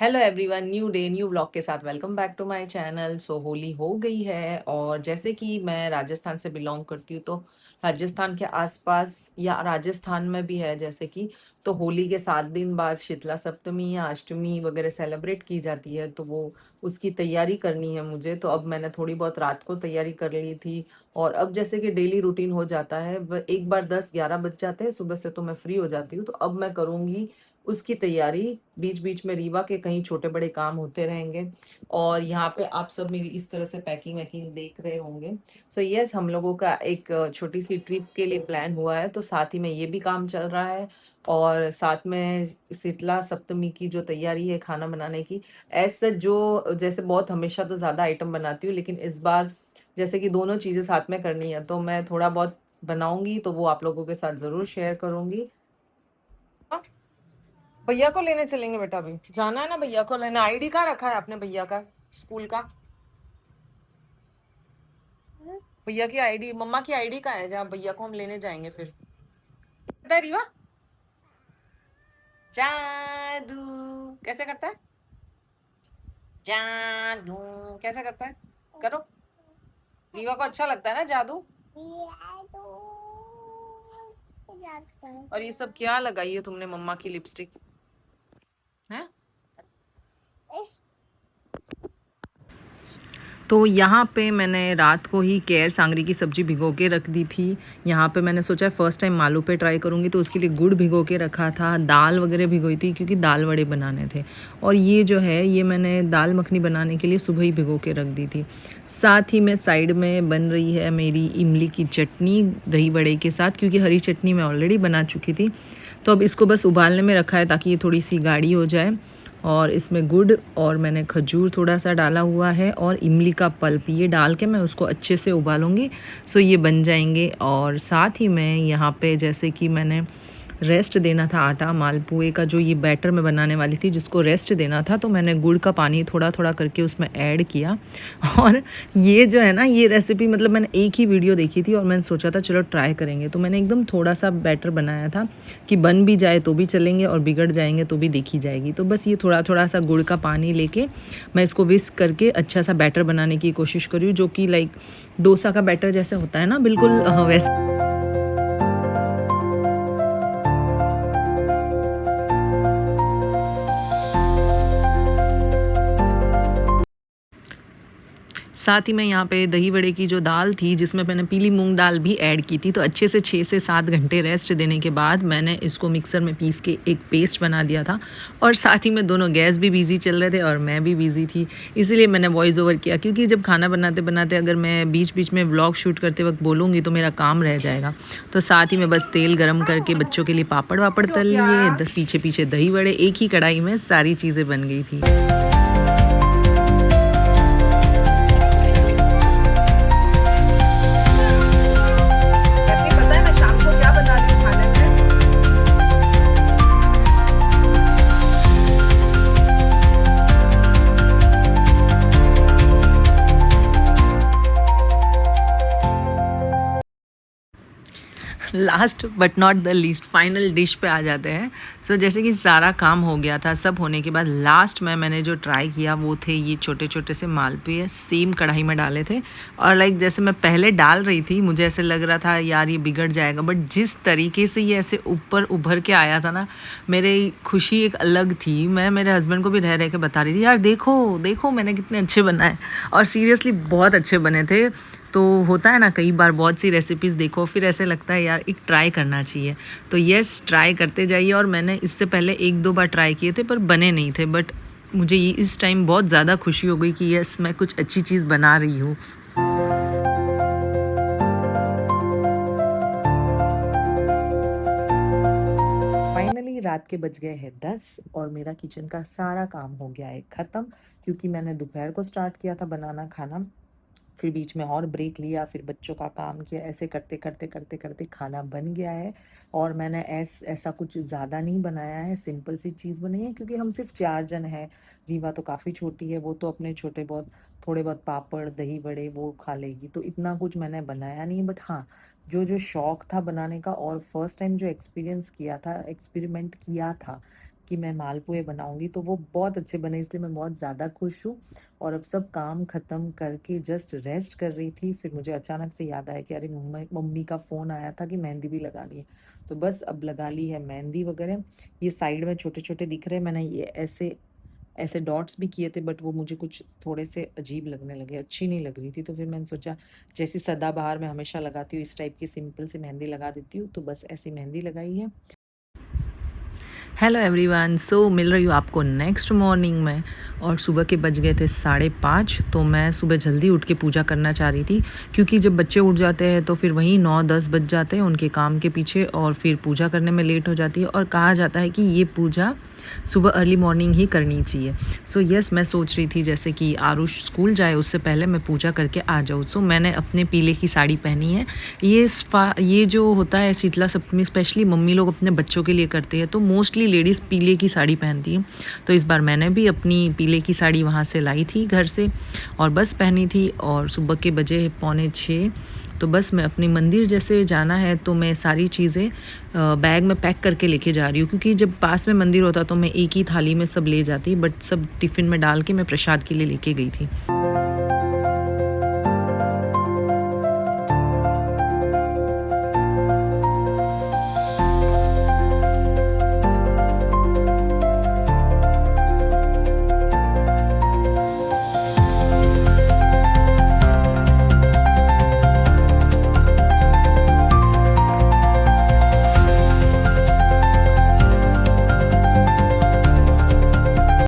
Hello everyone, new day new vlog के साथ welcome back to my channel. So Holi हो गई है और जैसे कि मैं राजस्थान से बिलोंग करती हूँ तो राजस्थान के आसपास या राजस्थान में भी है जैसे कि तो होली के 7 दिन बाद शीतला सप्तमी या अष्टमी वगैरह सेलिब्रेट की जाती है। तो वो उसकी तैयारी करनी है मुझे। तो अब मैंने थोड़ी बहुत रात को तैयारी कर ली थी और अब जैसे कि डेली रूटीन हो जाता है, एक बार 10-11 बज जाते हैं सुबह से तो मैं फ्री हो जाती हूँ। तो अब मैं करूँगी उसकी तैयारी। बीच-बीच में रीवा के कहीं छोटे-बड़े काम होते रहेंगे और यहाँ पे आप सब मेरी इस तरह से पैकिंग-वैकिंग देख रहे होंगे। सो यस, हम लोगों का एक छोटी-सी ट्रिप के लिए प्लान हुआ है, तो साथ ही में ये भी काम चल रहा है और साथ में शीतला सप्तमी की जो तैयारी है खाना बनाने की। एज़ सच जो जैसे बहुत हमेशा तो ज़्यादा आइटम बनाती हूँ, लेकिन इस बार जैसे कि दोनों चीज़ें साथ में करनी है, तो मैं थोड़ा बहुत बनाऊँगी, तो वो आप लोगों के साथ ज़रूर शेयर करूँगी। भैया को लेने चलेंगे बेटा, अभी जाना है ना भैया को लेने। आईडी कहाँ रखा है आपने भैया का, स्कूल का? भैया की आईडी, मम्मा की आईडी कहाँ है जहाँ भैया को हम लेने जाएंगे फिर? पता है रीवा? जादू कैसे करता है? जादू कैसे करता है? करो। रीवा को अच्छा लगता है ना जादू। और ये सब क्या लगाई है तुमने मम्मा की लिपस्टिक है? तो यहाँ पे मैंने रात को ही केर सांगरी की सब्ज़ी भिगो के रख दी थी। यहाँ पे मैंने सोचा फर्स्ट टाइम आलू पे ट्राई करूँगी, तो उसके लिए गुड़ भिगो के रखा था। दाल वगैरह भिगोई थी क्योंकि दाल वड़े बनाने थे। और ये जो है ये मैंने दाल मखनी बनाने के लिए सुबह ही भिगो के रख दी थी। साथ ही में साइड में बन रही है मेरी इमली की चटनी दही वड़े के साथ, क्योंकि हरी चटनी मैं ऑलरेडी बना चुकी थी। तो अब इसको बस उबालने में रखा है ताकि ये थोड़ी सी गाढ़ी हो जाए। और इसमें गुड़ और मैंने खजूर थोड़ा सा डाला हुआ है और इमली का पल्प ये डाल के मैं उसको अच्छे से उबालूंगी। सो ये बन जाएंगे। और साथ ही मैं यहाँ पे जैसे कि मैंने रेस्ट देना था आटा मालपुए का, जो ये बैटर में बनाने वाली थी जिसको रेस्ट देना था, तो मैंने गुड़ का पानी थोड़ा थोड़ा करके उसमें ऐड किया। और ये जो है ना ये रेसिपी मतलब मैंने एक ही वीडियो देखी थी और मैंने सोचा था चलो ट्राई करेंगे, तो मैंने एकदम थोड़ा सा बैटर बनाया था कि बन भी जाए तो भी चलेंगे और बिगड़ जाएंगे तो भी देखी जाएगी। तो बस ये थोड़ा थोड़ा सा गुड़ का पानी लेके मैं इसको विस्क करके अच्छा सा बैटर बनाने की कोशिश करी हूँ, जो कि लाइक डोसा का बैटर जैसे होता है ना, बिल्कुल वैसे। साथ ही मैं यहाँ पे दही वड़े की जो दाल थी जिसमें मैंने पीली मूंग दाल भी ऐड की थी, तो अच्छे से 6 से 7 घंटे रेस्ट देने के बाद मैंने इसको मिक्सर में पीस के एक पेस्ट बना दिया था। और साथ ही में दोनों गैस भी बिज़ी चल रहे थे और मैं भी बिज़ी थी, इसीलिए मैंने वॉइस ओवर किया, क्योंकि जब खाना बनाते बनाते अगर मैं बीच बीच में व्लॉग शूट करते वक्त बोलूँगी तो मेरा काम रह जाएगा। तो साथ ही में बस तेल गर्म करके बच्चों के लिए पापड़ वापड़ तल लिए, पीछे पीछे दही वड़े, एक ही कढ़ाई में सारी चीज़ें बन गई थी। Last but not the least final dish पे आ जाते हैं। सो जैसे कि सारा काम हो गया था, सब होने के बाद लास्ट में मैंने जो ट्राई किया वो थे ये छोटे छोटे से मालपुए, सेम कढ़ाई में डाले थे। और लाइक जैसे मैं पहले डाल रही थी मुझे ऐसे लग रहा था यार ये बिगड़ जाएगा, बट जिस तरीके से ये ऐसे ऊपर उभर के आया था ना, मेरी खुशी एक अलग थी। मैं मेरे हस्बैंड को भी रह रह के बता रही थी यार देखो देखो मैंने कितने अच्छे बनाए, और सीरियसली बहुत अच्छे बने थे। तो होता है ना कई बार बहुत सी रेसिपीज़ देखो फिर ऐसे लगता है यार एक ट्राई करना चाहिए। तो यस, ट्राई करते जाइए। और मैंने इससे पहले 1-2 बार ट्राई किए थे पर बने नहीं थे, बट मुझे ये इस टाइम बहुत ज़्यादा खुशी हो गई कि यस मैं कुछ अच्छी चीज़ बना रही हूँ। फाइनली रात के बज गए हैं 10 और मेरा किचन का सारा काम हो गया है ख़त्म, क्योंकि मैंने दोपहर को स्टार्ट किया था बनाना खाना, फिर बीच में और ब्रेक लिया, फिर बच्चों का काम किया, ऐसे करते करते करते करते खाना बन गया है। और मैंने ऐसा कुछ ज़्यादा नहीं बनाया है, सिंपल सी चीज़ बनाई है क्योंकि हम सिर्फ 4 जन हैं। रीवा तो काफ़ी छोटी है, वो तो अपने छोटे बहुत थोड़े बहुत पापड़ दही बड़े वो खा लेगी, तो इतना कुछ मैंने बनाया नहीं। बट हाँ, जो जो शौक था बनाने का और फर्स्ट टाइम जो एक्सपीरियंस किया था, एक्सपेरिमेंट किया था कि मैं मालपुए बनाऊंगी, तो वो बहुत अच्छे बने, इसलिए मैं बहुत ज़्यादा खुश हूँ। और अब सब काम ख़त्म करके जस्ट रेस्ट कर रही थी, फिर मुझे अचानक से याद आया कि अरे मम्मी मम्मी का फ़ोन आया था कि मेहंदी भी लगानी है। तो बस अब लगा ली है मेहंदी वगैरह। ये साइड में छोटे छोटे दिख रहे हैं, मैंने ये ऐसे ऐसे डॉट्स भी किए थे, बट वो मुझे कुछ थोड़े से अजीब लगने लगे, अच्छी नहीं लग रही थी। तो फिर मैंने सोचा जैसे सदाबहार मैं हमेशा लगाती हूँ, इस टाइप की सिंपल सी मेहंदी लगा देती हूँ। तो बस ऐसी मेहंदी लगाई है। हेलो एवरीवन, सो मिल रही हूँ आपको नेक्स्ट मॉर्निंग में, और सुबह के बज गए थे 5:30। तो मैं सुबह जल्दी उठ के पूजा करना चाह रही थी, क्योंकि जब बच्चे उठ जाते हैं तो फिर वहीं 9-10 बज जाते हैं उनके काम के पीछे, और फिर पूजा करने में लेट हो जाती है। और कहा जाता है कि ये पूजा सुबह अर्ली मॉर्निंग ही करनी चाहिए। सो यस, मैं सोच रही थी जैसे कि आरुष स्कूल जाए उससे पहले मैं पूजा करके आ जाऊँ। सो मैंने अपने पीले की साड़ी पहनी है। ये जो होता है शीतला सप्तमी, स्पेशली मम्मी लोग अपने बच्चों के लिए करते हैं, तो मोस्टली लेडीज़ पीले की साड़ी पहनती हैं। तो इस बार मैंने भी अपनी पीले की साड़ी वहाँ से लाई थी घर से, और बस पहनी थी। और सुबह के बजे 5:45। तो बस मैं अपनी मंदिर जैसे जाना है, तो मैं सारी चीज़ें बैग में पैक करके लेके जा रही हूँ, क्योंकि जब पास में मंदिर होता तो मैं एक ही थाली में सब ले जाती, बट सब टिफ़िन में डाल के मैं प्रसाद के लिए लेके गई थी।